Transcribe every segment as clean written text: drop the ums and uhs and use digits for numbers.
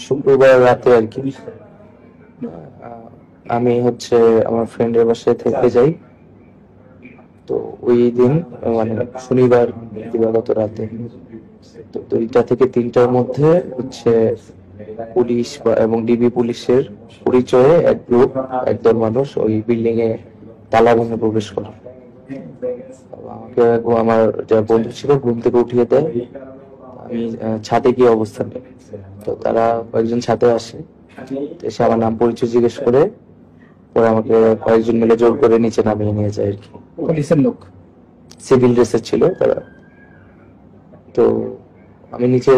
শুক্রবার রাতে আর কি। আহ, আমি হচ্ছে আমার ফ্রেন্ডের বাসায় থেকে যাই। তো ওই দিন মানে শনিবার দিবাগত রাতে, তো 2টা থেকে 3টার মধ্যে হচ্ছে পুলিশ এবং ডিবি পুলিশের পরিচয়ে এক গ্রুপ, একদল মানুষ ওই বিল্ডিং এ তালা ভেঙে প্রবেশ করে। আমাকে আমার যা বন্ধু ছিল ঘুম থেকে উঠিয়ে দেয়। আমি ছাদে গিয়ে অবস্থান নিই। তো তারা কয়েকজন ছাদে আসে, তো এসে আমার নাম পরিচয় জিজ্ঞেস করে পরে আমাকে কয়েকজন মিলে জোর করে নিচে নামিয়ে নিয়ে যায় আর কি। পুলিশের লোক? সিভিল ড্রেসের ছিল তারা। তো আমি নিচে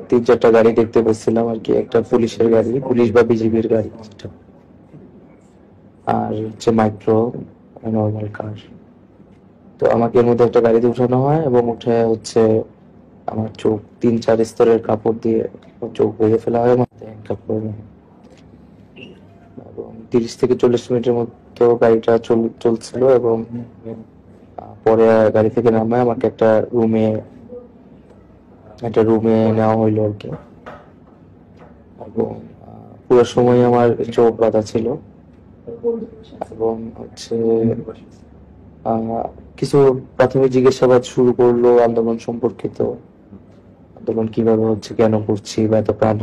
3-4টা গাড়ি দেখতে পাচ্ছিলাম আর কি, একটা পুলিশের গাড়ি, পুলিশ বা বিজিবির গাড়ি যেটা, আর হচ্ছে মাইক্রো, নর্মাল কার। তো আমাকে এর মধ্যে একটা গাড়িতে উঠানো হয় এবং উঠে হচ্ছে আমার চোখ 3-4 স্তরের কাপড় দিয়ে চোখ বেঁধে ফেলা হয়, মাথায় হ্যান্ডকাপ করে নেওয়া হয়। এবং 30 থেকে 40 মিনিটের মতো গাড়িটা চলছিল এবং পরে গাড়ি থেকে নামায় আমাকে একটা রুমে নেওয়া হইলো আর কি। এবং পুরো সময় আমার চোখ বাঁধা ছিল। এবং হচ্ছে আহ, কিছু প্রাথমিক জিজ্ঞাসাবাদ শুরু করলো আন্দোলন সম্পর্কিত, আন্দোলন কিভাবে হচ্ছে, কেন করছি বা এত প্রাণ